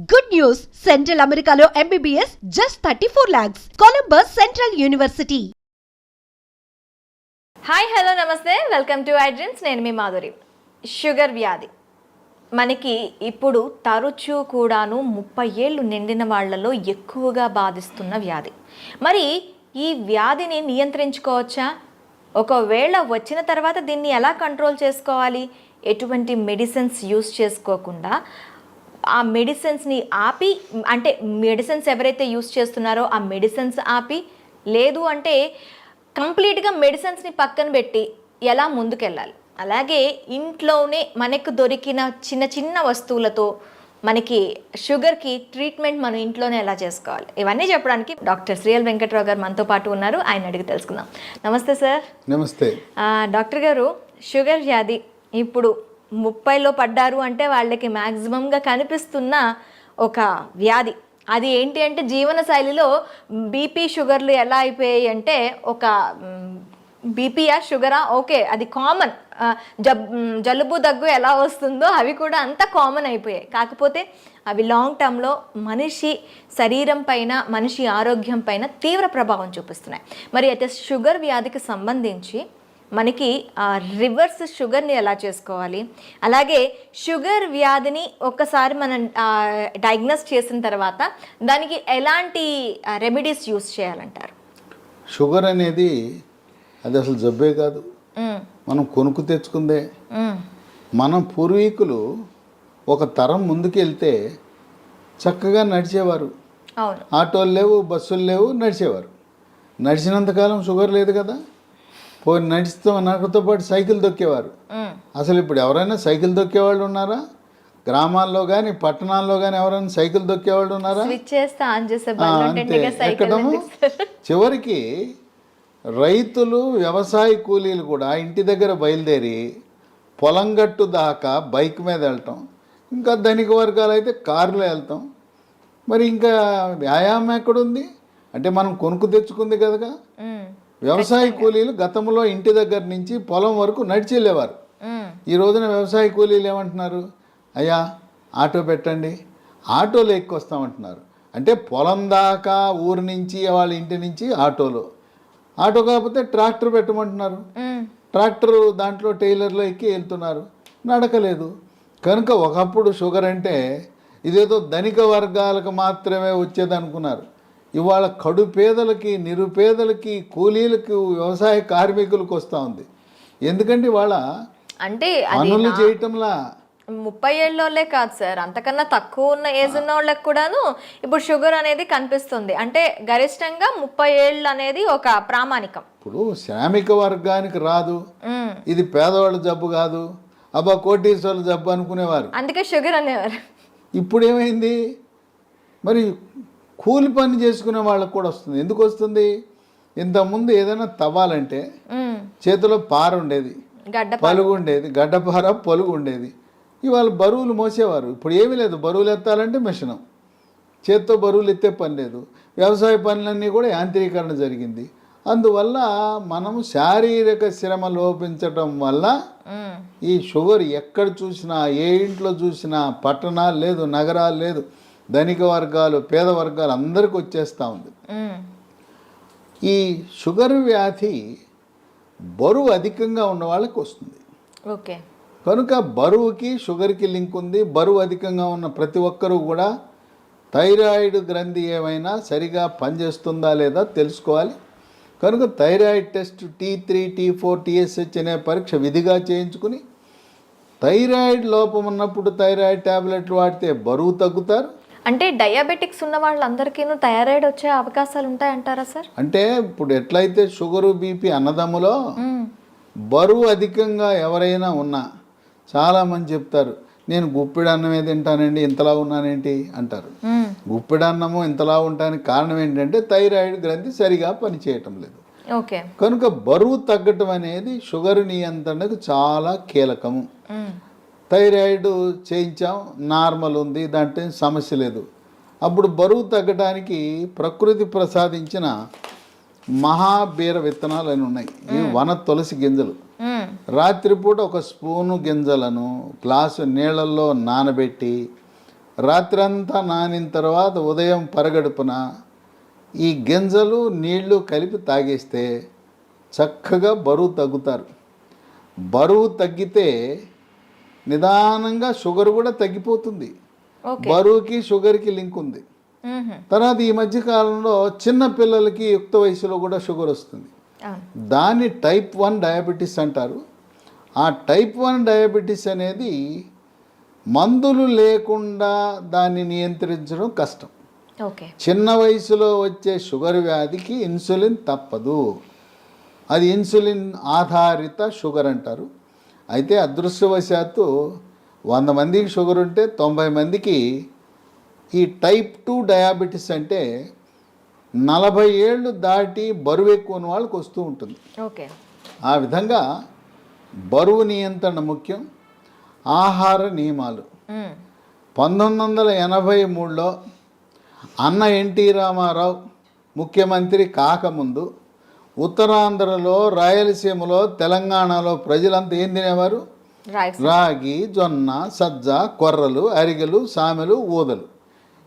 Good news! Central Americano MBBS just 34 lakhs. Columbus Central University. Hi hello నమస్తే welcome to I dreams. నేను మీ Madhuri. Sugar వ్యాధి మనకి ఇప్పుడు తరచూ కూడాను 30 ఏళ్ళు నిండిన వాళ్ళలో ఎక్కువగా బాధిస్తున్న వ్యాధి. మరి ఈ వ్యాధిని నియంత్రించుకోవచ్చా? ఒకవేళ వచ్చిన తర్వాత దీన్ని ఎలా కంట్రోల్ చేసుకోవాలి? ఎటువంటి మెడిసిన్స్ యూస్ చేసుకోకుండా ఆ మెడిసిన్స్ని ఆపి, అంటే మెడిసిన్స్ ఎవరైతే యూస్ చేస్తున్నారో ఆ మెడిసిన్స్ ఆపి, లేదు అంటే కంప్లీట్గా మెడిసిన్స్ని పక్కన పెట్టి ఎలా ముందుకెళ్ళాలి? అలాగే ఇంట్లోనే మనకు దొరికిన చిన్న చిన్న వస్తువులతో మనకి షుగర్కి ట్రీట్మెంట్ మనం ఇంట్లోనే ఎలా చేసుకోవాలి? ఇవన్నీ చెప్పడానికి డాక్టర్ శ్రీఎల్ వెంకట్రావు గారు మనతో పాటు ఉన్నారు. ఆయన అడిగి తెలుసుకుందాం. నమస్తే సార్. నమస్తే డాక్టర్ గారు, షుగర్ వ్యాధి ఇప్పుడు 30లో పడ్డారు అంటే వాళ్ళకి మ్యాక్సిమంగా కనిపిస్తున్న ఒక వ్యాధి. అది ఏంటి అంటే జీవనశైలిలో బీపీ షుగర్లు ఎలా అయిపోయాయి అంటే, ఒక బీపీయా షుగరా ఓకే అది కామన్, జలుబు దగ్గు ఎలా వస్తుందో అవి కూడా అంత కామన్ అయిపోయాయి. కాకపోతే అవి లాంగ్ టర్మ్లో మనిషి శరీరం పైన, మనిషి ఆరోగ్యం పైన తీవ్ర ప్రభావం చూపిస్తున్నాయి. మరి అయితే షుగర్ వ్యాధికి సంబంధించి మనకి రివర్స్ షుగర్ని ఎలా చేసుకోవాలి, అలాగే షుగర్ వ్యాధిని ఒక్కసారి మనం డయాగ్నోస్ చేసిన తర్వాత దానికి ఎలాంటి రెమెడీస్ యూస్ చేయాలంటారు? షుగర్ అనేది అది అసలు జబ్బే కాదు, మనం కొనుక్కు తెచ్చుకుందే. మన పూర్వీకులు ఒక తరం ముందుకెళ్తే చక్కగా నడిచేవారు. ఆటోలు లేవు, బస్సులు లేవు, నడిచేవారు. నడిచినంతకాలం షుగర్ లేదు కదా. పోయి నడుస్తూ నాకుతో పాటు సైకిల్ దొక్కేవారు. అసలు ఇప్పుడు ఎవరైనా సైకిల్ దొక్కేవాళ్ళు ఉన్నారా? గ్రామాల్లో కానీ పట్టణాల్లో కానీ ఎవరైనా సైకిల్ దొక్కేవాళ్ళు ఉన్నారా? అంతే. ఎక్కడము చివరికి రైతులు, వ్యవసాయ కూలీలు కూడా ఇంటి దగ్గర బయలుదేరి పొలం గట్టు దాకా బైక్ మీద వెళ్ళటం, ఇంకా ధనిక వర్గాలు అయితే కారులో వెళ్తాం. మరి ఇంకా వ్యాయామం ఎక్కడుంది? అంటే మనం కొనుక్కు తెచ్చుకుంది కదా. వ్యవసాయ కూలీలు గతంలో ఇంటి దగ్గర నుంచి పొలం వరకు నడిచి వెళ్ళేవారు. ఈ రోజున వ్యవసాయ కూలీలు ఏమంటున్నారు? అయ్యా ఆటో పెట్టండి, ఆటోలో ఎక్కువ వస్తామంటున్నారు. అంటే పొలం దాకా ఊరు నుంచి, వాళ్ళ ఇంటి నుంచి ఆటోలో. ఆటో కాకపోతే ట్రాక్టర్ పెట్టమంటున్నారు. ట్రాక్టర్ దాంట్లో టైలర్లో ఎక్కి వెళ్తున్నారు, నడకలేదు. కనుక ఒకప్పుడు షుగర్ అంటే ఇదేదో ధనిక వర్గాలకు మాత్రమే వచ్చేది అనుకున్నారు. ఇవాళ కడు పేదలకి, నిరుపేదలకి, కూలీలకు, వ్యవసాయ కార్మికులకు వస్తూ ఉంది. ఎందుకంటే ఇవాళ అంటే పనులు చేయటంలా 30 ఏళ్ళోళ్ళే కాదు సార్, అంతకన్నా తక్కువ ఉన్న ఏజ్ ఉన్న వాళ్ళకి కూడాను ఇప్పుడు షుగర్ అనేది కనిపిస్తుంది. అంటే గరిష్టంగా 30 ఏళ్ళు అనేది ఒక ప్రామాణికం. ఇప్పుడు శ్రామిక వర్గానికి రాదు, ఇది పేదవాళ్ళ జబ్బు కాదు, అబ్బా కోటీశ్వర్ల జబ్బు అనుకునేవారు. అందుకే షుగర్ అనేవారు. ఇప్పుడు ఏమైంది? మరి కూలి పని చేసుకునే వాళ్ళకు కూడా వస్తుంది. ఎందుకు వస్తుంది? ఇంతకుముందు ఏదైనా తవ్వాలంటే చేతిలో పార ఉండేది, పలుగు ఉండేది, గడ్డపార పొలుగు ఉండేది. ఇవాళ బరువులు మోసేవారు. ఇప్పుడు ఏమీ లేదు, బరువులు ఎత్తాలంటే మిషను, చేత్తో బరువులు ఎత్తే పని లేదు. వ్యవసాయ పనులన్నీ కూడా యాంత్రీకరణ జరిగింది. అందువల్ల మనము శారీరక శ్రమ లోపించటం వల్ల ఈ షుగర్ ఎక్కడ చూసినా, ఏ ఇంట్లో చూసినా, పట్టణాలు లేదు, నగరాలు లేదు, ధనిక వర్గాలు, పేద వర్గాలు అందరికి వచ్చేస్తూ ఉంది. ఈ షుగర్ వ్యాధి బరువు అధికంగా ఉన్న వాళ్ళకి వస్తుంది. ఓకే. కనుక బరువుకి షుగర్కి లింక్ ఉంది. బరువు అధికంగా ఉన్న ప్రతి ఒక్కరూ కూడా థైరాయిడ్ గ్రంథి ఏమైనా సరిగా పనిచేస్తుందా లేదా తెలుసుకోవాలి. కనుక thyroid test T3, T4, TSH అనే పరీక్ష విధిగా చేయించుకుని, థైరాయిడ్ లోపం ఉన్నప్పుడు థైరాయిడ్ ట్యాబ్లెట్లు వాడితే బరువు తగ్గుతారు. అంటే డయాబెటిక్స్ ఉన్న వాళ్ళందరికీ థైరాయిడ్ వచ్చే అవకాశాలు ఉంటాయంటారా సార్? అంటే ఇప్పుడు ఎట్లయితే షుగరు, బీపీ అన్నదమ్ములో బరువు అధికంగా ఎవరైనా ఉన్నా చాలామంది చెప్తారు, నేను గుప్పిడి అన్నమే తింటానండి, ఇంతలా ఉన్నానేంటి అంటారు. గుప్పిడి అన్నము ఇంతలా ఉండడానికి కారణం ఏంటంటే థైరాయిడ్ గ్రంథి సరిగా పనిచేయటం లేదు. ఓకే. కనుక బరువు తగ్గటం అనేది షుగర్ నియంత్రణకు చాలా కీలకము. థైరాయిడ్ చేయించాం, నార్మల్ ఉంది, దాంట్లో సమస్య లేదు. అప్పుడు బరువు తగ్గడానికి ప్రకృతి ప్రసాదించిన మహాబీర విత్తనాలు అని ఉన్నాయి. ఇవి వన తులసి గింజలు. రాత్రిపూట ఒక స్పూను గింజలను గ్లాసు నీళ్ళల్లో నానబెట్టి రాత్రంతా నానిన తర్వాత ఉదయం పరగడుపున ఈ గింజలు నీళ్లు కలిపి తాగేస్తే చక్కగా బరువు తగ్గుతారు. బరువు తగ్గితే నిదానంగా షుగర్ కూడా తగ్గిపోతుంది. బరువుకి షుగర్కి లింక్ ఉంది. తర్వాత ఈ మధ్య కాలంలో చిన్న పిల్లలకి యుక్త వయసులో కూడా షుగర్ వస్తుంది. దాన్ని టైప్ 1 డయాబెటీస్ అంటారు. ఆ టైప్ 1 డయాబెటీస్ అనేది మందులు లేకుండా దాన్ని నియంత్రించడం కష్టం. చిన్న వయసులో వచ్చే షుగర్ వ్యాధికి ఇన్సులిన్ తప్పదు. అది ఇన్సులిన్ ఆధారిత షుగర్ అంటారు. అయితే అదృష్టవశాత్తు 100 మందికి షుగర్ ఉంటే 90 మందికి ఈ టైప్ 2 డయాబెటీస్ అంటే 40 ఏళ్ళు దాటి బరువు ఎక్కువ ఉన్న వాళ్ళకి వస్తూ ఉంటుంది. ఆ విధంగా బరువు నియంత్రణ ముఖ్యం. ఆహార నియమాలు 1983లో అన్న ఎన్టీ రామారావు ముఖ్యమంత్రి కాకముందు ఉత్తరాంధ్రలో, రాయలసీమలో, తెలంగాణలో ప్రజలంతా ఏం తినేవారు? రాగి, జొన్న, సజ్జ, కొర్రలు, అరిగెలు, సామెలు, ఊదలు.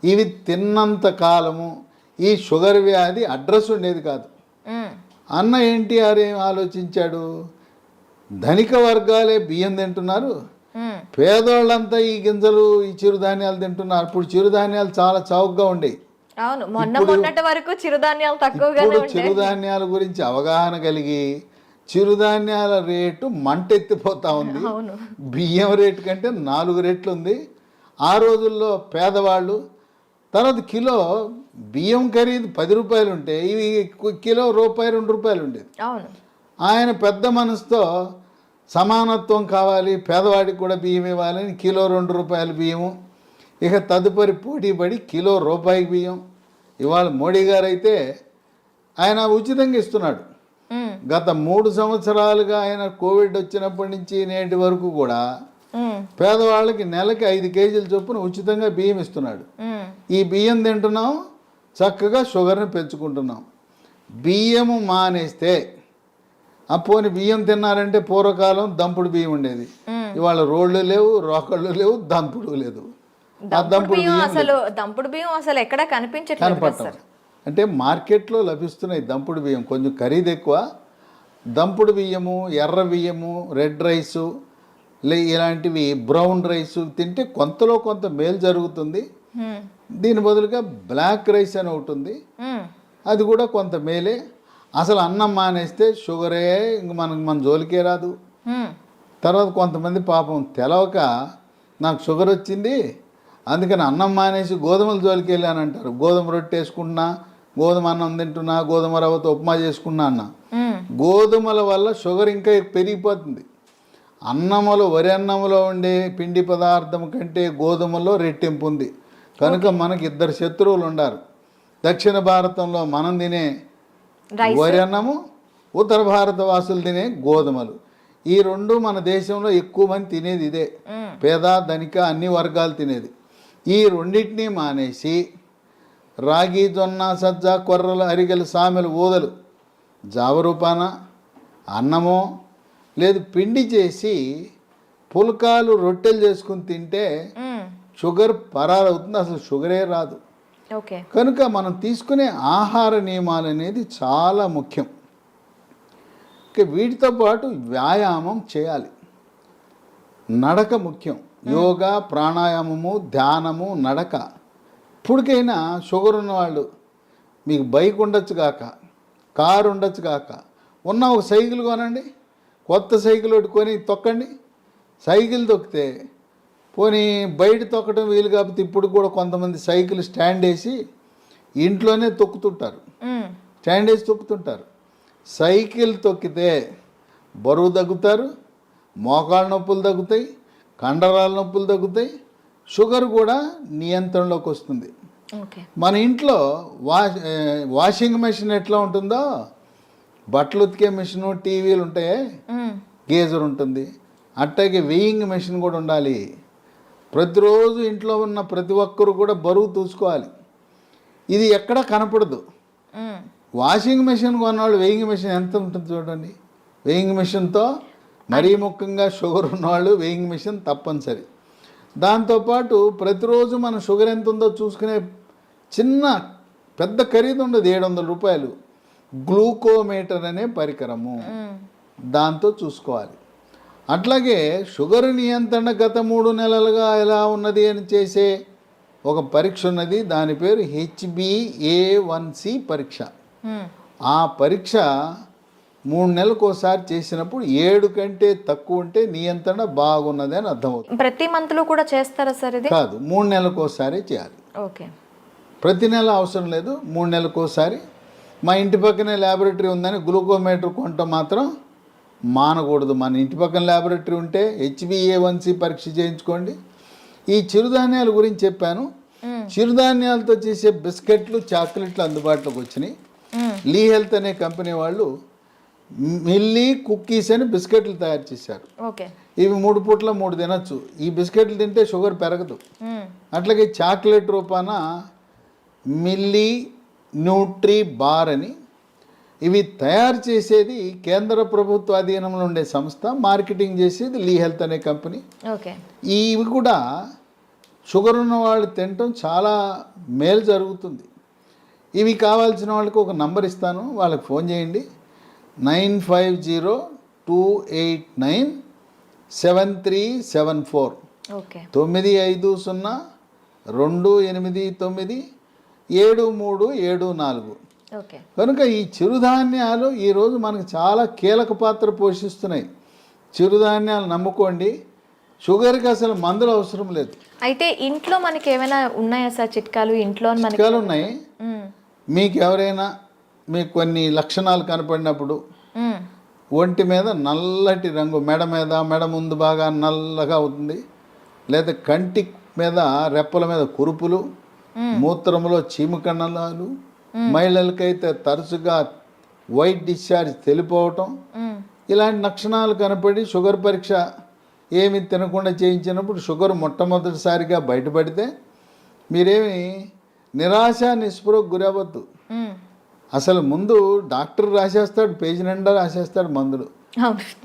ఇవి తిన్నంత కాలము ఈ షుగర్ వ్యాధి అడ్రస్ ఉండేది కాదు. అన్న ఎన్టీఆర్ ఏం ఆలోచించాడు? ధనిక వర్గాలే బియ్యం తింటున్నారు, పేదోళ్ళంతా ఈ గింజలు, ఈ చిరుధాన్యాలు తింటున్నారు. అప్పుడు చిరుధాన్యాలు చాలా చౌకగా ఉండేవి. చిరుధాన్యాల గురించి అవగాహన కలిగి చిరుధాన్యాల రేటు మంటెత్తిపోతా ఉంది. బియ్యం రేటు కంటే 4 రెట్లు ఉంది. ఆ రోజుల్లో పేదవాళ్ళు తర్వాత కిలో బియ్యం ఖరీదు 10 రూపాయలు ఉంటే ఇవి కిలో ₹2 ఉండేది. ఆయన పెద్ద మనసుతో సమానత్వం కావాలి, పేదవాడికి కూడా బియ్యం ఇవ్వాలని కిలో ₹2 బియ్యము. ఇక తదుపరి పోటీపడి కిలో రూపాయికి బియ్యం. ఇవాళ మోడీ గారు అయితే ఆయన ఉచితంగా ఇస్తున్నాడు. గత 3 సంవత్సరాలుగా ఆయన కోవిడ్ వచ్చినప్పటి నుంచి నేటి వరకు కూడా పేదవాళ్ళకి నెలకి 5 కేజీల చొప్పున ఉచితంగా బియ్యం ఇస్తున్నాడు. ఈ బియ్యం తింటున్నాం, చక్కగా షుగర్ని పెంచుకుంటున్నాం. బియ్యము మానేస్తే పోని బియ్యం తిన్నారంటే పూర్వకాలం దంపుడు బియ్యం ఉండేది. ఇవాళ రోళ్ళు లేవు, రోకళ్ళు లేవు, దంపుడు లేదు. దంపుడు బియ్యం అసలు ఎక్కడ కనిపించట్లేదు. అంటే మార్కెట్లో లభిస్తున్నాయి దంపుడు బియ్యం, కొంచెం ఖరీదు ఎక్కువ. దంపుడు బియ్యము, ఎర్ర బియ్యము, రెడ్ రైసు, ఇలాంటివి బ్రౌన్ రైసు తింటే కొంతలో కొంత మేలు జరుగుతుంది. దీని బదులుగా బ్లాక్ రైస్ అని ఒకటి ఉంది, అది కూడా కొంత మేలే. అసలు అన్నం మానేస్తే షుగరే ఇంక మన జోలికే రాదు. తర్వాత కొంతమంది పాపం తెలవక నాకు షుగర్ వచ్చింది అందుకని అన్నం మానేసి గోధుమల జోలికి వెళ్ళాను అంటారు. గోధుమ రొట్టె వేసుకుంటున్నా, గోధుమ అన్నం తింటున్నా, గోధుమ రవ్వతో ఉప్మా చేసుకున్నా అన్న. గోధుమల వల్ల షుగర్ ఇంకా పెరిగిపోతుంది. అన్నములో, వరి అన్నములో ఉండే పిండి పదార్థం కంటే గోధుమలో రెట్టింపు ఉంది. కనుక మనకి 2 శత్రువులు ఉండారు. దక్షిణ భారతంలో మనం తినే వరి అన్నము, ఉత్తర భారత వాసులు తినే గోధుమలు. ఈ 2 మన దేశంలో ఎక్కువ మంది తినేది ఇదే. పేద, ధనిక అన్ని వర్గాలు తినేది. ఈ రెండింటినీ మానేసి రాగి, జొన్న, సజ్జ, కొర్రలు, అరిగెలు, సామెలు, ఊదలు జావరూపాన అన్నమో లేదు పిండి చేసి పుల్కాలు, రొట్టెలు చేసుకుని తింటే షుగర్ పరారవుతుంది. అసలు షుగరే రాదు. కనుక మనం తీసుకునే ఆహార నియమాలు అనేది చాలా ముఖ్యం. వీటితో పాటు వ్యాయామం చేయాలి. నడక ముఖ్యం. యోగా, ప్రాణాయామము, ధ్యానము, నడక. ఇప్పటికైనా షుగర్ ఉన్నవాళ్ళు మీకు బైక్ ఉండొచ్చు కాక, కారు ఉండొచ్చు కాక, ఉన్న ఒక సైకిల్ కొనండి. కొత్త సైకిల్ ఒకటి కొని తొక్కండి. సైకిల్ తొక్కితే పోనీ బయట తొక్కడం వీలు కాకపోతే ఇప్పుడు కూడా కొంతమంది సైకిల్ స్టాండ్ వేసి ఇంట్లోనే తొక్కుతుంటారు. స్టాండ్ వేసి తొక్కుతుంటారు. సైకిల్ తొక్కితే బరువు తగ్గుతారు, మోకాళ్ళ నొప్పులు తగ్గుతాయి, కండరాల నొప్పులు తగ్గుతాయి, షుగర్ కూడా నియంత్రణలోకి వస్తుంది. మన ఇంట్లో వాషింగ్ మెషిన్ ఎట్లా ఉంటుందో, బట్టలు ఉతికే మిషను, టీవీలు ఉంటాయి, గేజర్ ఉంటుంది, అట్టాగే వెయింగ్ మెషిన్ కూడా ఉండాలి. ప్రతిరోజు ఇంట్లో ఉన్న ప్రతి ఒక్కరు కూడా బరువు చూసుకోవాలి. ఇది ఎక్కడ కనపడదు. వాషింగ్ మెషిన్ కొన్నవాళ్ళు వెయింగ్ మెషిన్ ఎంత ఉంటుంది చూడండి. వెయింగ్ మెషిన్తో మరీ ముఖ్యంగా షుగర్ ఉన్నవాళ్ళు వెయింగ్ మెషిన్ తప్పనిసరి. దాంతోపాటు ప్రతిరోజు మన షుగర్ ఎంత ఉందో చూసుకునే చిన్న పెద్ద ఖరీదు ఉండదు, 700 రూపాయలు గ్లూకోమీటర్ అనే పరికరము, దాంతో చూసుకోవాలి. అట్లాగే షుగర్ నియంత్రణ గత 3 నెలలుగా ఎలా ఉన్నది అని చేసే ఒక పరీక్ష ఉన్నది, దాని పేరు HbA1c పరీక్ష. ఆ పరీక్ష 3 నెలలకు ఒకసారి చేసినప్పుడు 7 కంటే తక్కువ ఉంటే నియంత్రణ బాగున్నది అని అర్థమవుతుంది. ప్రతి మంత్లో కూడా చేస్తారా సార్ ఇది? కాదు, 3 నెలలకు ఒకసారి చేయాలి. ఓకే, ప్రతి నెల అవసరం లేదు, 3 నెలలకు ఒకసారి. మా ఇంటి పక్కనే ల్యాబొరేటరీ ఉందని గ్లూకోమీటర్ కొంట మాత్రం మానకూడదు. మన ఇంటి పక్కన ల్యాబొరేటరీ ఉంటే HbA1c పరీక్ష చేయించుకోండి. ఈ చిరుధాన్యాల గురించి చెప్పాను. చిరుధాన్యాలతో చేసే బిస్కెట్లు, చాక్లెట్లు అందుబాటులోకి వచ్చినాయి. లీ హెల్త్ అనే కంపెనీ వాళ్ళు మిల్లీ కుక్కీస్ అని బిస్కెట్లు తయారు చేశారు. ఓకే, ఇవి 3 పూట్ల 3 తినచ్చు. ఈ బిస్కెట్లు తింటే షుగర్ పెరగదు. అట్లాగే చాక్లెట్ రూపాన మిల్లీ న్యూట్రీ బార్ అని, ఇవి తయారు చేసేది కేంద్ర ప్రభుత్వ అధీనంలో ఉండే సంస్థ, మార్కెటింగ్ చేసేది లీ హెల్త్ అనే కంపెనీ. ఓకే, ఇవి కూడా షుగర్ ఉన్న వాళ్ళు తినటం చాలా మేలు జరుగుతుంది. ఇవి కావాల్సిన వాళ్ళకి ఒక నంబర్ ఇస్తాను, వాళ్ళకి ఫోన్ చేయండి. 9502897374 ఓకే, 9502897374. ఓకే. కనుక ఈ చిరుధాన్యాలు ఈరోజు మనకు చాలా కీలక పాత్ర పోషిస్తున్నాయి. చిరుధాన్యాలు నమ్ముకోండి, షుగర్కి అసలు మందులు అవసరం లేదు. అయితే ఇంట్లో మనకి ఏమైనా ఉన్నాయా సార్ చిట్కాలు? ఇంట్లో చిట్కాలు ఉన్నాయి. మీకు ఎవరైనా మీకు కొన్ని లక్షణాలు కనపడినప్పుడు ఒంటి మీద నల్లటి రంగు, మెడ ముందు బాగా నల్లగా అవుతుంది, లేదా కంటి మీద రెప్పల మీద కురుపులు, మూత్రంలో చీమకణాలు, మహిళలకైతే తరచుగా వైట్ డిశ్చార్జ్ తెలిపోవటం, ఇలాంటి లక్షణాలు కనపడి షుగర్ పరీక్ష ఏమి తినకుండా చేయించినప్పుడు షుగర్ మొట్టమొదటిసారిగా బయటపడితే మీరేమి నిరాశ నిస్పృహకు గురవద్దు. అసలు ముందు డాక్టర్ రాసేస్తాడు, పేజీ నిండా రాసేస్తాడు మందులు,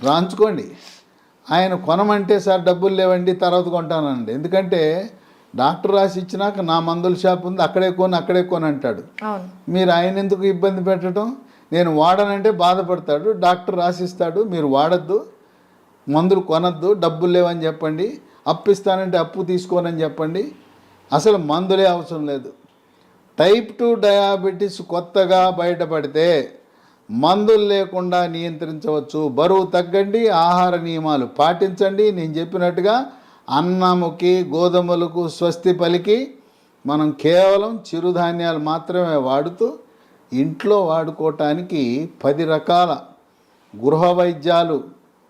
రాంచుకోండి. ఆయన కొనమంటే సార్ డబ్బులు లేవండి తర్వాత కొంటానండి, ఎందుకంటే డాక్టర్ రాసి ఇచ్చినాక నా మందుల షాప్ ఉంది అక్కడే కొని అంటాడు. మీరు ఆయన ఎందుకు ఇబ్బంది పెట్టడం? నేను వాడనంటే బాధపడతాడు, డాక్టర్ రాసిస్తాడు, మీరు వాడద్దు, మందులు కొనద్దు, డబ్బులు లేవని చెప్పండి, అప్పు ఇస్తానంటే అప్పు తీసుకోనని చెప్పండి. అసలు మందులే అవసరం లేదు. టైప్ 2 డయాబెటీస్ కొత్తగా బయటపడితే మందులు లేకుండా నియంత్రించవచ్చు. బరువు తగ్గండి, ఆహార నియమాలు పాటించండి. నేను చెప్పినట్టుగా అన్నముకి గోధుమలకు స్వస్తి పలికి మనం కేవలం చిరుధాన్యాలు మాత్రమే వాడుతూ ఇంట్లో వాడుకోవటానికి 10 రకాల గృహ వైద్యాలు,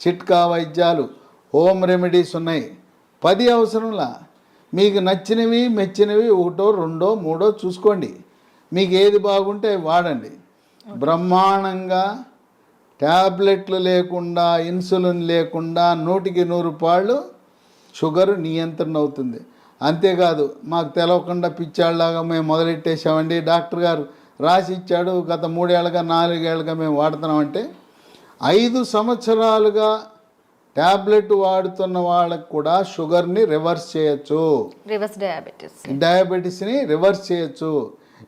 చిట్కా వైద్యాలు, హోమ్ రెమెడీస్ ఉన్నాయి. 10 అవసరంలా. మీకు నచ్చినవి మెచ్చినవి 1, 2, 3 చూసుకోండి. మీకు ఏది బాగుంటే వాడండి. బ్రహ్మాండంగా ట్యాబ్లెట్లు లేకుండా, ఇన్సులిన్ లేకుండా 100కి 100 పాళ్ళు షుగర్ నియంత్రణ అవుతుంది. అంతేకాదు మాకు తెలవకుండా పిచ్చాళ్ళలాగా మేము మొదలెట్టేసామండి, డాక్టర్ గారు రాసి ఇచ్చాడు, గత 3 ఏళ్ళగా 4 ఏళ్ళగా మేము వాడుతున్నామంటే 5 సంవత్సరాలుగా ట్యాబ్లెట్ వాడుతున్న వాళ్ళకు కూడా షుగర్ని రివర్స్ చేయొచ్చు, డయాబెటీస్ని రివర్స్ చేయొచ్చు.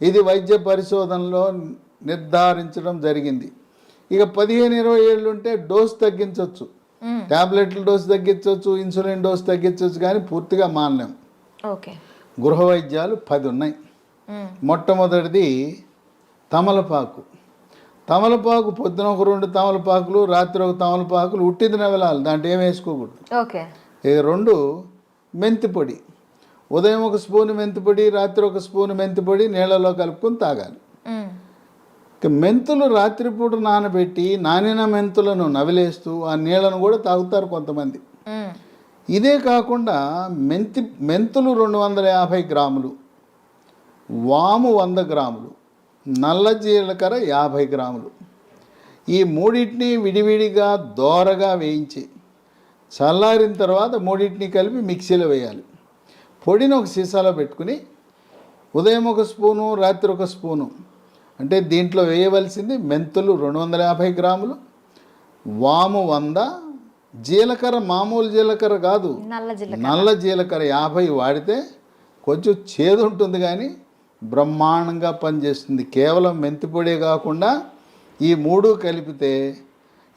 ఇది వైద్య పరిశోధనలో నిర్ధారించడం జరిగింది. ఇక 15-20 ఏళ్ళు ఉంటే డోస్ తగ్గించవచ్చు, ట్యాబ్లెట్ల డోస్ తగ్గించవచ్చు, ఇన్సులిన్ డోస్ తగ్గించవచ్చు, కానీ పూర్తిగా మానలేం. గృహ వైద్యాలు 10 ఉన్నాయి. మొట్టమొదటిది తమలపాకు. తమలపాకు పొద్దున ఒక 2 తమలపాకులు, రాత్రి ఒక తమలపాకులు ఉట్టిది నవలాలి, దాంట్లో ఏం వేసుకోకూడదు. ఇక 2 మెంతిపొడి. ఉదయం 1 స్పూను మెంతిపొడి, రాత్రి 1 స్పూను మెంతిపొడి నీళ్ళలో కలుపుకొని తాగాలి. ఇక మెంతులు రాత్రిపూట నానబెట్టి నానిన మెంతులను నవిలేస్తూ ఆ నీళ్ళను కూడా తాగుతారు కొంతమంది. ఇదే కాకుండా మెంతులు 250 గ్రాములు, వాము 100 గ్రాములు, నల్ల జీలకర్ర 50 గ్రాములు. ఈ 3టిని విడివిడిగా దోరగా వేయించి చల్లారిన తర్వాత 3టిని కలిపి మిక్సీలో వేయాలి. పొడిని ఒక సీసాలో పెట్టుకుని ఉదయం 1 స్పూను, రాత్రి 1 స్పూను, అంటే దీంట్లో వేయవలసింది మెంతులు 250 గ్రాములు, వాము 100, జీలకర్ర మామూలు జీలకర్ర కాదు, నల్ల జీలకర్ర. నల్ల జీలకర్ర 50 వాడితే కొంచెం చేదు ఉంటుంది కానీ బ్రహ్మాండంగా పనిచేస్తుంది. కేవలం మెంతిపొడే కాకుండా ఈ 3 కలిపితే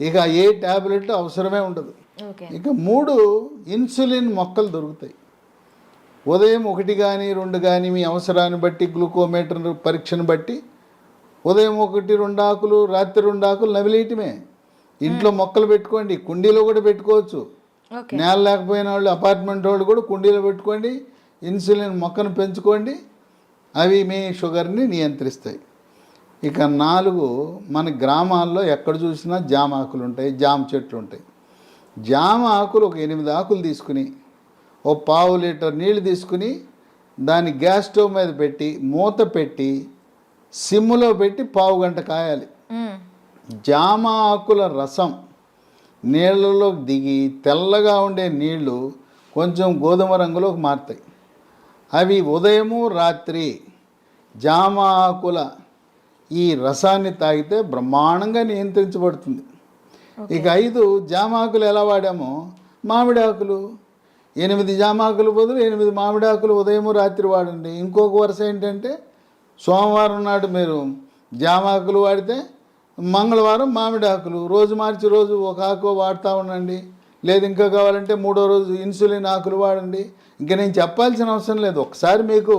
ఇక ఏ ట్యాబ్లెట్ అవసరమే ఉండదు. ఓకే. ఇక 3 ఇన్సులిన్ మొక్కలు దొరుకుతాయి. ఉదయం 1 కానీ 2 కానీ మీ అవసరాన్ని బట్టి గ్లూకోమీటర్ పరీక్షను బట్టి ఉదయం 1-2 ఆకులు, రాత్రి 2 ఆకులు నవిలేయటమే. ఇంట్లో మొక్కలు పెట్టుకోండి, కుండీలో కూడా పెట్టుకోవచ్చు. ఓకే. నేల లేకపోయిన వాళ్ళు, అపార్ట్మెంట్ వాళ్ళు కూడా కుండీలో పెట్టుకోండి, ఇన్సులిన్ మొక్కను పెంచుకోండి. అవి మీ షుగర్ని నియంత్రిస్తాయి. ఇక 4 మన గ్రామాల్లో ఎక్కడ చూసినా జామ ఆకులు ఉంటాయి, జామ చెట్లు ఉంటాయి. జామ ఆకులు ఒక 8 ఆకులు తీసుకుని ఓ 1/2 లీటర్ నీళ్ళు తీసుకుని దాన్ని గ్యాస్ స్టవ్ మీద పెట్టి మూత పెట్టి సిమ్లో పెట్టి 1/2 గంట కాయాలి. జామ ఆకుల రసం నీళ్ళలో దిగి తెల్లగా ఉండే నీళ్లు కొంచెం గోధుమ రంగులోకి మారుతాయి. అవి ఉదయము రాత్రి జామ ఆకుల ఈ రసాన్ని తాగితే బ్రహ్మాండంగా నియంత్రించబడుతుంది. ఇక 5 జామ ఆకులు ఎలా వాడామో మామిడి ఆకులు 8 జామ ఆకులు బదులు 8 మామిడి ఆకులు ఉదయము రాత్రి వాడండి. ఇంకొక వరుస ఏంటంటే సోమవారం నాడు మీరు జామ ఆకులు వాడితే మంగళవారం మామిడి ఆకులు, రోజు మార్చి రోజు ఒక ఆకు వాడుతూ ఉండండి. లేదు ఇంకా కావాలంటే 3వ రోజు ఇన్సులిన్ ఆకులు వాడండి. ఇంకా నేను చెప్పాల్సిన అవసరం లేదు. ఒకసారి మీకు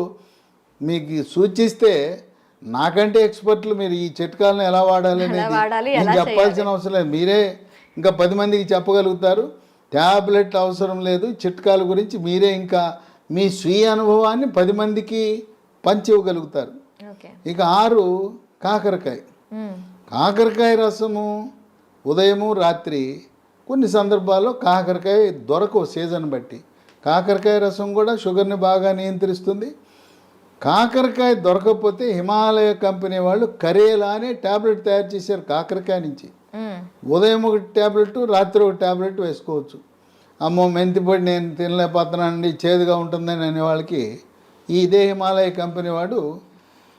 సూచిస్తే నాకంటే ఎక్స్పర్ట్లు మీరు ఈ చిట్కాలను ఎలా వాడాలి అనేది నేను చెప్పాల్సిన అవసరం లేదు. మీరే ఇంకా 10 మందికి చెప్పగలుగుతారు. ట్యాబ్లెట్ అవసరం లేదు. చిట్కాల గురించి మీరే ఇంకా మీ స్వీయ అనుభవాన్ని 10 మందికి పంచివ్వగలుగుతారు. ఇక 6 కాకరకాయ. కాకరకాయ రసము ఉదయము రాత్రి కొన్ని సందర్భాల్లో కాకరకాయ దొరకవు సీజన్ బట్టి. కాకరకాయ రసం కూడా షుగర్ని బాగా నియంత్రిస్తుంది. కాకరకాయ దొరకకపోతే హిమాలయ కంపెనీ వాళ్ళు కరేలా అనే ట్యాబ్లెట్ తయారు చేశారు కాకరకాయ నుంచి. ఉదయం 1 ట్యాబ్లెట్, రాత్రి 1 ట్యాబ్లెట్ వేసుకోవచ్చు. అమ్మో మెంతిపొడి నేను తినలేకపోతున్నానండి, చేదుగా ఉంటుందని అనే వాళ్ళకి ఇదే హిమాలయ కంపెనీ వాడు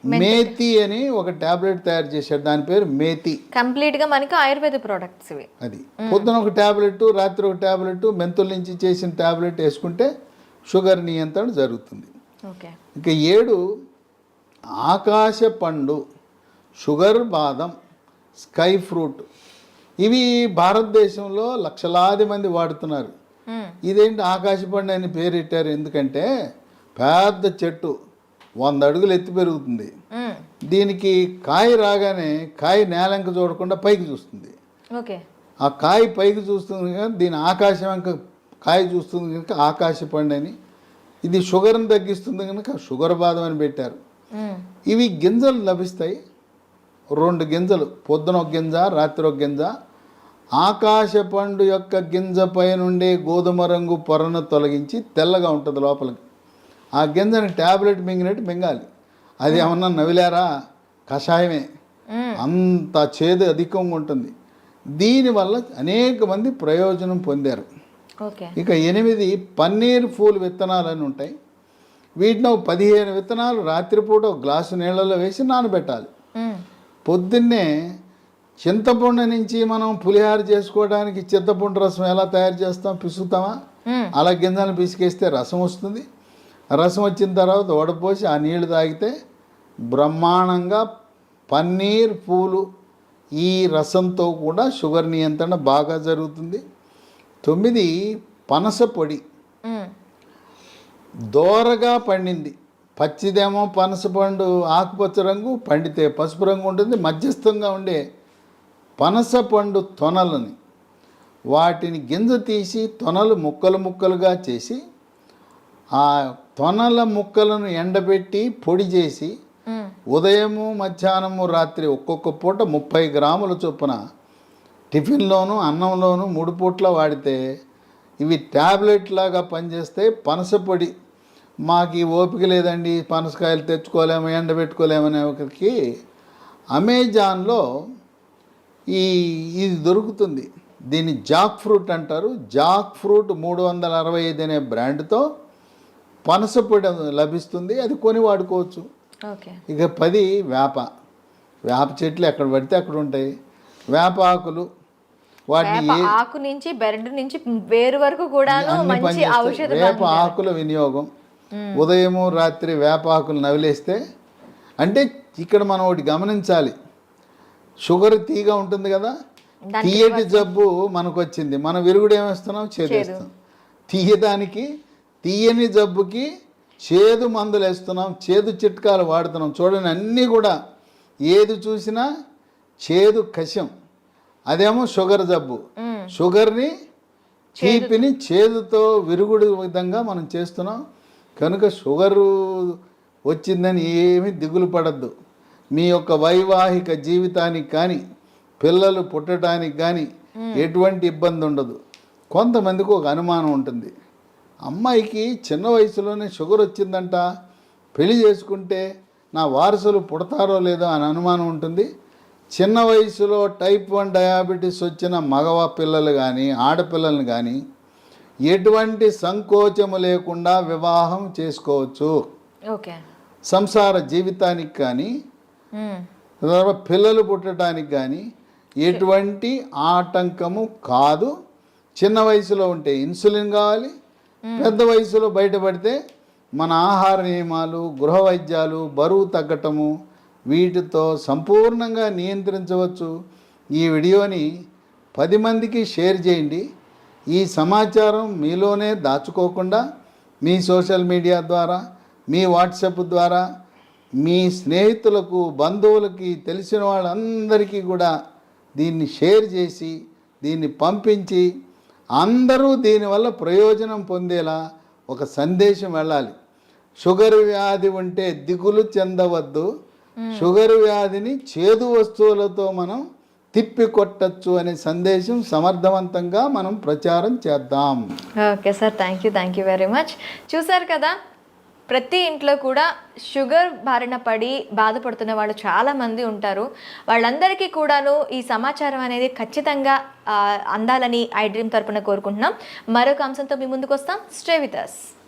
మేతి అని ఒక ట్యాబ్లెట్ తయారు చేశాడు. దాని పేరు మేతి. కంప్లీట్గా మనకి ఆయుర్వేద ప్రోడక్ట్స్ ఇవి. అది పొద్దున 1 ట్యాబ్లెట్, రాత్రి 1 ట్యాబ్లెట్ మెంతుల నుంచి చేసిన ట్యాబ్లెట్ వేసుకుంటే షుగర్ నియంత్రణ జరుగుతుంది. ఓకే. ఇక 7 ఆకాశ పండు, షుగర్ బాదం, స్కై ఫ్రూట్. ఇవి భారతదేశంలో లక్షలాది మంది వాడుతున్నారు. ఇదేంటి ఆకాశ పండు అని పేరెట్టారు ఎందుకంటే పెద్ద చెట్టు 100 అడుగులు ఎత్తి పెరుగుతుంది. దీనికి కాయ రాగానే కాయ నేలంక చూడకుండా పైకి చూస్తుంది. ఓకే. ఆ కాయ పైకి చూస్తుంది కనుక దీని ఆకాశం వెంక కాయ చూస్తుంది కనుక ఆకాశ పండు అని. ఇది షుగర్ని తగ్గిస్తుంది కనుక షుగర్ బాదం అని పెట్టారు. ఇవి గింజలు లభిస్తాయి. 2 గింజలు, పొద్దున 1 గింజ, రాత్రి 1 గింజ. ఆకాశ పండు యొక్క గింజ పై నుండే గోధుమ రంగు పొరను తొలగించి తెల్లగా ఉంటుంది లోపలికి. ఆ గింజని ట్యాబ్లెట్ మింగినట్టు మింగాలి. అది ఏమన్నా నవిలారా, కషాయమే. అంత చేదు అధికంగా ఉంటుంది. దీనివల్ల అనేక మంది ప్రయోజనం పొందారు. ఇక 8 పన్నీర్ పూలు విత్తనాలని ఉంటాయి. వీటిని 15 విత్తనాలు రాత్రిపూట 1 గ్లాసు నీళ్ళలో వేసి నానబెట్టాలి. పొద్దున్నే చింతపండు నుంచి మనం పులిహార చేసుకోవడానికి చింతపండు రసం ఎలా తయారు చేస్తాం, పిసుకుతామా? అలా గింజలను పిసికేస్తే రసం వస్తుంది. రసం వచ్చిన తర్వాత వడపోసి ఆ నీళ్లు తాగితే బ్రహ్మాండంగా పన్నీర్ పూలు ఈ రసంతో కూడా షుగర్ నియంత్రణ బాగా జరుగుతుంది. 9 పనస పొడి. దోరగా పండింది. పచ్చిదేమో పనస పండు ఆకుపచ్చ రంగు, పండితే పసుపు రంగు ఉంటుంది. మధ్యస్థంగా ఉండే పనస పండు తొనలని వాటిని గింజ తీసి తొనలు ముక్కలు ముక్కలుగా చేసి ఆ తొనల ముక్కలను ఎండబెట్టి పొడి చేసి ఉదయము మధ్యాహ్నము రాత్రి ఒక్కొక్క పూట 30 గ్రాముల చొప్పున టిఫిన్లోను అన్నంలోను 3 పూట్ల వాడితే ఇవి ట్యాబ్లెట్ లాగా పనిచేస్తాయి. పనస పొడి మాకు ఈ ఓపిక లేదండి, పనసకాయలు తెచ్చుకోలేము, ఎండబెట్టుకోలేమనే ఒకరికి అమెజాన్లో ఇది దొరుకుతుంది. దీన్ని జాక్ ఫ్రూట్ అంటారు. జాక్ ఫ్రూట్ 365 అనే బ్రాండ్తో పనస పొడి లభిస్తుంది. అది కొని వాడుకోవచ్చు. ఇక 10 వేప చెట్లు ఎక్కడ పడితే అక్కడ ఉంటాయి. వేప ఆకులు వాటిని వేప ఆకు నుంచి బెరడు నుంచి వేరు వరకు కూడాను అన్ని మంచి పనిచేస్తాయి. ఔషధ వేప ఆకుల వినియోగం ఉదయము రాత్రి వేప ఆకులు నవిలేస్తే, అంటే ఇక్కడ మనం ఒకటి గమనించాలి, షుగర్ తీగ ఉంటుంది కదా, తీయటి జబ్బు మనకు వచ్చింది, మన విరుగుడు ఏమేస్తున్నాం, చేదేస్తాం. తీయడానికి తీయని జబ్బుకి చేదు మందులు వేస్తున్నాం, చేదు చిట్కాలు వాడుతున్నాం. చూడండి, అన్నీ కూడా ఏది చూసినా చేదు కషం. అదేమో షుగర్ జబ్బు, షుగర్ని తీపిని చేదుతో విరుగుడు విధంగా మనం చేస్తున్నాం. కనుక షుగరు వచ్చిందని ఏమీ దిగులు పడద్దు. మీ యొక్క వైవాహిక జీవితానికి కానీ పిల్లలు పుట్టడానికి కానీ ఎటువంటి ఇబ్బంది ఉండదు. కొంతమందికి ఒక అనుమానం ఉంటుంది, అమ్మాయికి చిన్న వయసులోనే షుగర్ వచ్చిందంట, పెళ్లి చేసుకుంటే నా వారసులు పుడతారో లేదో అని అనుమానం ఉంటుంది. చిన్న వయసులో టైప్ 1 డయాబెటీస్ వచ్చిన మగవ పిల్లలు కానీ ఆడపిల్లలను కానీ ఎటువంటి సంకోచము లేకుండా వివాహం చేసుకోవచ్చు. ఓకే, సంసార జీవితానికి కానీ పిల్లలు పుట్టడానికి కానీ ఎటువంటి ఆటంకము కాదు. చిన్న వయసులో ఉంటే ఇన్సులిన్ కావాలి, పెద్ద వయసులో బయటపడితే మన ఆహార నియమాలు, గృహ వైద్యాలు, బరువు తగ్గటము, వీటితో సంపూర్ణంగా నియంత్రించవచ్చు. ఈ వీడియోని 10 మందికి షేర్ చేయండి. ఈ సమాచారం మీలోనే దాచుకోకుండా మీ సోషల్ మీడియా ద్వారా, మీ వాట్సాప్ ద్వారా, మీ స్నేహితులకు, బంధువులకి, తెలిసిన వాళ్ళందరికీ కూడా దీన్ని షేర్ చేసి దీన్ని పంపించి అందరూ దీనివల్ల ప్రయోజనం పొందేలా ఒక సందేశం వెళ్ళాలి. షుగర్ వ్యాధి ఉంటే దిగులు చెందవద్దు, షుగర్ వ్యాధిని చేదు వస్తువులతో మనం తిప్పి కొట్టచ్చు అనే సందేశం సమర్థవంతంగా మనం ప్రచారం చేద్దాం. Okay sir, thank you very much. చూసారు కదా, ప్రతి ఇంట్లో కూడా షుగర్ బారిన పడి బాధపడుతున్న వాళ్ళు చాలామంది ఉంటారు. వాళ్ళందరికీ కూడాను ఈ సమాచారం అనేది ఖచ్చితంగా అందాలని ఐ డ్రీమ్ తరపున కోరుకుంటున్నాం. మరొక అంశంతో మీ ముందుకు వస్తాం. Stay with us.